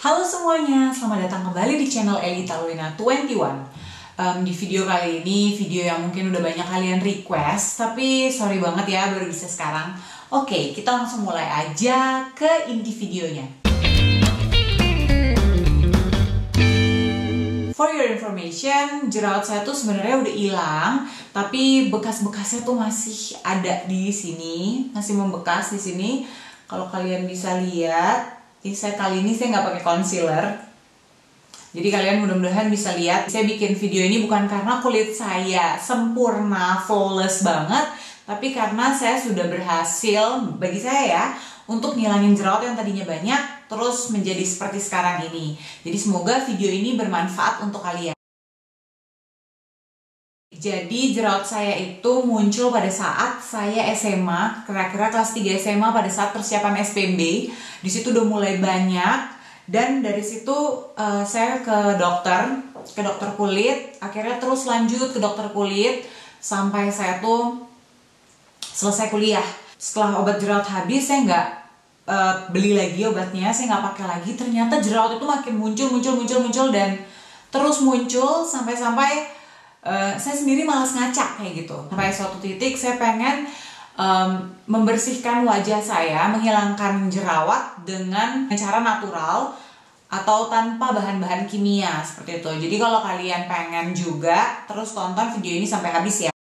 Halo semuanya, selamat datang kembali di channel Elita Luina 21. Di video kali ini, video yang mungkin udah banyak kalian request, tapi sorry banget ya baru bisa sekarang. Oke, kita langsung mulai aja ke inti videonya. For your information, jerawat saya tuh sebenarnya udah hilang, tapi bekas-bekasnya tuh masih ada di sini, masih membekas di sini. Kalau kalian bisa lihat, kali ini saya nggak pakai concealer. Jadi kalian mudah-mudahan bisa lihat, saya bikin video ini bukan karena kulit saya sempurna, flawless banget, tapi karena saya sudah berhasil, bagi saya ya, untuk ngilangin jerawat yang tadinya banyak, terus menjadi seperti sekarang ini. Jadi semoga video ini bermanfaat untuk kalian. Jadi jerawat saya itu muncul pada saat saya SMA, kira-kira kelas 3 SMA pada saat persiapan SPMB. Di situ udah mulai banyak dan dari situ saya ke dokter kulit, akhirnya terus lanjut ke dokter kulit sampai saya tuh selesai kuliah. Setelah obat jerawat habis, saya nggak beli lagi obatnya, saya nggak pakai lagi. Ternyata jerawat itu makin muncul dan terus muncul sampai saya sendiri malas ngaca kayak gitu. Sampai suatu titik saya pengen membersihkan wajah saya, menghilangkan jerawat dengan cara natural atau tanpa bahan-bahan kimia seperti itu. Jadi kalau kalian pengen juga, terus tonton video ini sampai habis ya.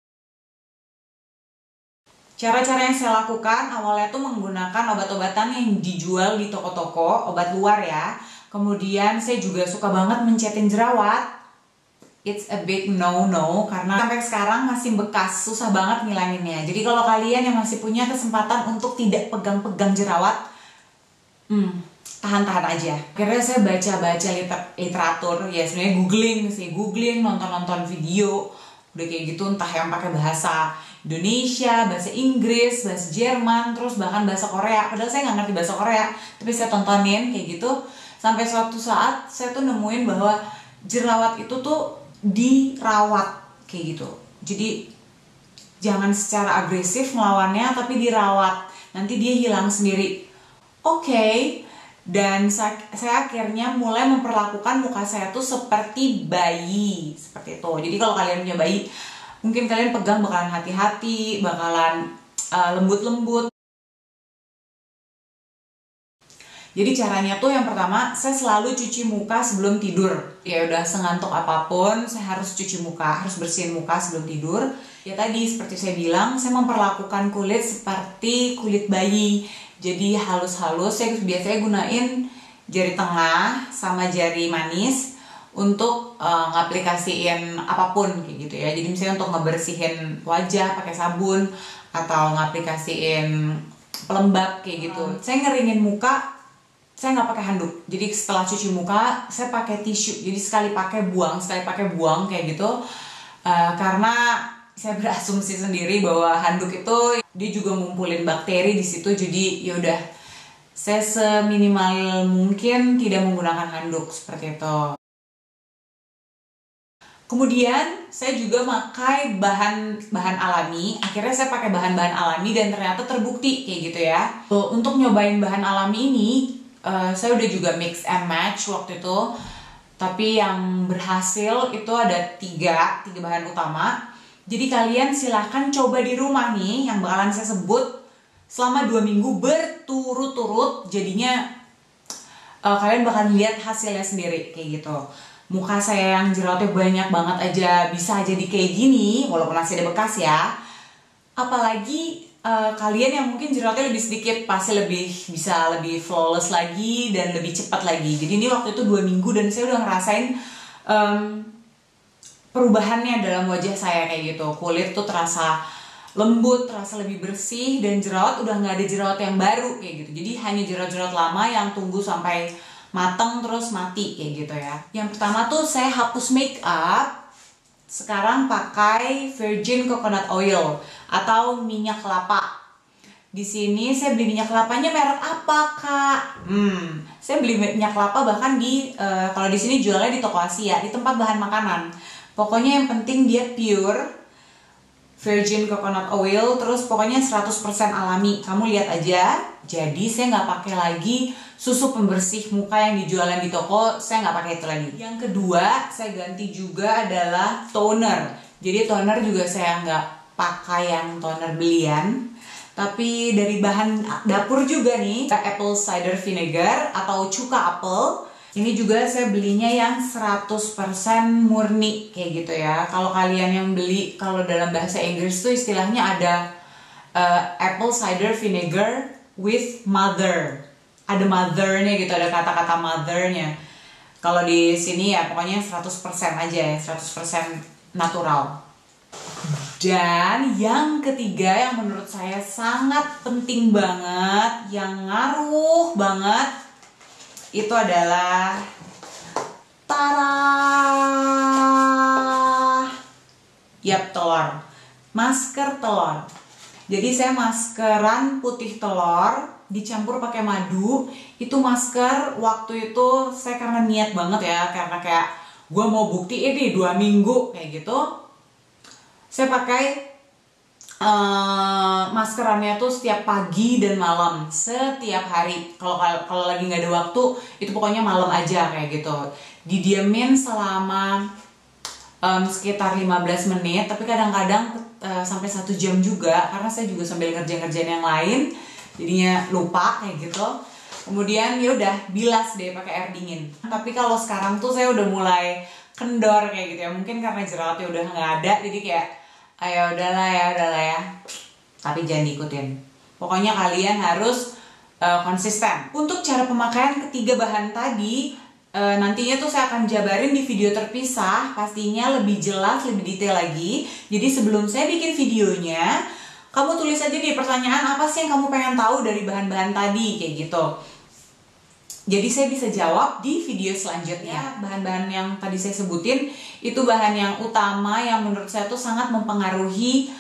Cara-cara yang saya lakukan awalnya tuh menggunakan obat-obatan yang dijual di toko-toko, obat luar ya. Kemudian saya juga suka banget mencetin jerawat. It's a big no-no karena sampai sekarang masih bekas, susah banget ngilanginnya. Jadi kalau kalian yang masih punya kesempatan untuk tidak pegang-pegang jerawat, tahan-tahan aja. Akhirnya saya baca-baca literatur, ya sebenarnya googling, nonton-nonton video, udah kayak gitu, entah yang pakai bahasa Indonesia, bahasa Inggris, bahasa Jerman, terus bahkan bahasa Korea. Padahal saya nggak ngerti bahasa Korea, tapi saya tontonin kayak gitu. Sampai suatu saat saya tuh nemuin bahwa jerawat itu tuh dirawat kayak gitu. Jadi jangan secara agresif melawannya, tapi dirawat, nanti dia hilang sendiri. Oke. Dan saya akhirnya mulai memperlakukan muka saya tuh seperti bayi, seperti itu. Jadi kalau kalian punya bayi, mungkin kalian pegang bakalan hati-hati, bakalan lembut-lembut. Jadi caranya tuh yang pertama, saya selalu cuci muka sebelum tidur. Ya udah sengantuk apapun, saya harus cuci muka, harus bersihin muka sebelum tidur. Ya tadi seperti saya bilang, saya memperlakukan kulit seperti kulit bayi. Jadi halus-halus, saya biasanya gunain jari tengah sama jari manis untuk ngaplikasiin apapun kayak gitu ya. Jadi misalnya untuk ngebersihin wajah pakai sabun atau ngaplikasiin pelembab kayak gitu. Saya ngeringin muka, saya nggak pakai handuk. Jadi setelah cuci muka, saya pakai tisu. Jadi sekali pakai buang kayak gitu. Karena saya berasumsi sendiri bahwa handuk itu dia juga ngumpulin bakteri di situ. Jadi yaudah, saya seminimal mungkin tidak menggunakan handuk seperti itu. Kemudian saya juga pakai bahan alami. Akhirnya saya pakai bahan-bahan alami dan ternyata terbukti kayak gitu ya. Untuk nyobain bahan alami ini, saya udah juga mix and match waktu itu, tapi yang berhasil itu ada tiga bahan utama. Jadi kalian silahkan coba di rumah nih, yang bakalan saya sebut selama 2 minggu berturut-turut. Jadinya kalian bakalan lihat hasilnya sendiri kayak gitu. Muka saya yang jerawatnya banyak banget aja bisa jadi kayak gini, walaupun masih ada bekas ya. Apalagi kalian yang mungkin jerawatnya lebih sedikit, pasti bisa lebih flawless lagi dan lebih cepat lagi. Jadi ini waktu itu 2 minggu dan saya udah ngerasain perubahannya dalam wajah saya kayak gitu. Kulit tuh terasa lembut, terasa lebih bersih, dan jerawat udah nggak ada jerawat yang baru kayak gitu. Jadi hanya jerawat-jerawat lama yang tunggu sampai mateng terus mati kayak gitu ya. Yang pertama tuh saya hapus make up. Sekarang pakai virgin coconut oil atau minyak kelapa. Di sini saya beli minyak kelapanya merek apa, Kak? Saya beli minyak kelapa bahkan di kalau di sini jualnya di toko Asia, di tempat bahan makanan. Pokoknya yang penting dia pure, virgin coconut oil, terus pokoknya 100% alami. Kamu lihat aja. Jadi saya nggak pakai lagi susu pembersih muka yang dijualan di toko, saya nggak pakai itu lagi. Yang kedua, saya ganti juga adalah toner. Jadi toner juga saya nggak pakai yang toner belian, tapi dari bahan dapur juga nih, apple cider vinegar atau cuka apel. Ini juga saya belinya yang 100% murni kayak gitu ya. Kalau kalian yang beli, kalau dalam bahasa Inggris tuh istilahnya ada apple cider vinegar with mother. Ada mothernya gitu, ada kata-kata mothernya. Kalau di sini ya pokoknya 100% aja ya, 100% natural. Dan yang ketiga yang menurut saya sangat penting banget, yang ngaruh banget, itu adalah telur. Masker telur. Jadi saya maskeran putih telur dicampur pakai madu. Itu masker waktu itu saya karena niat banget ya, karena kayak gue mau buktiin nih 2 minggu kayak gitu. Saya pakai maskerannya tuh setiap pagi dan malam, setiap hari. Kalau lagi nggak ada waktu, itu pokoknya malam aja kayak gitu. Didiamin selama sekitar 15 menit, tapi kadang-kadang sampai 1 jam juga, karena saya juga sambil ngerjain yang lain, jadinya lupa kayak gitu. Kemudian ya udah bilas deh pakai air dingin. Tapi kalau sekarang tuh saya udah mulai kendor kayak gitu ya, mungkin karena jerawatnya udah nggak ada, jadi kayak ayo udahlah ya, tapi jangan diikutin. Pokoknya kalian harus konsisten. Untuk cara pemakaian ketiga bahan tadi, nantinya tuh saya akan jabarin di video terpisah, pastinya lebih jelas, lebih detail lagi. Jadi sebelum saya bikin videonya, kamu tulis aja nih pertanyaan apa sih yang kamu pengen tahu dari bahan-bahan tadi kayak gitu. Jadi saya bisa jawab di video selanjutnya. Bahan-bahan yang tadi saya sebutin itu bahan yang utama yang menurut saya tuh sangat mempengaruhi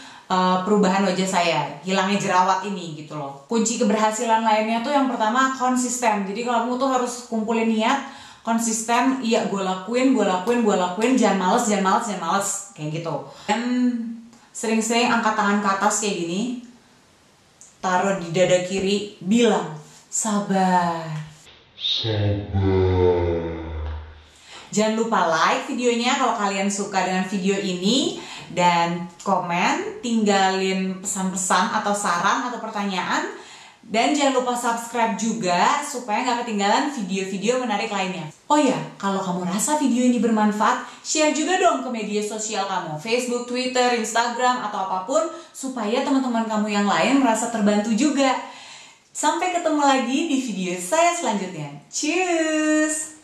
perubahan wajah saya, hilangnya jerawat ini gitu loh. Kunci keberhasilan lainnya tuh yang pertama konsisten. Jadi kamu tuh harus kumpulin niat, konsisten, iya gue lakuin, jangan males kayak gitu. Dan sering-sering angkat tangan ke atas kayak gini, taruh di dada kiri, bilang sabar. Jangan lupa like videonya kalau kalian suka dengan video ini, dan komen, tinggalin pesan-pesan atau saran atau pertanyaan, dan jangan lupa subscribe juga supaya nggak ketinggalan video-video menarik lainnya. Oh ya, kalau kamu rasa video ini bermanfaat, share juga dong ke media sosial kamu, Facebook, Twitter, Instagram, atau apapun, supaya teman-teman kamu yang lain merasa terbantu juga. Sampai ketemu lagi di video saya selanjutnya. Cheers!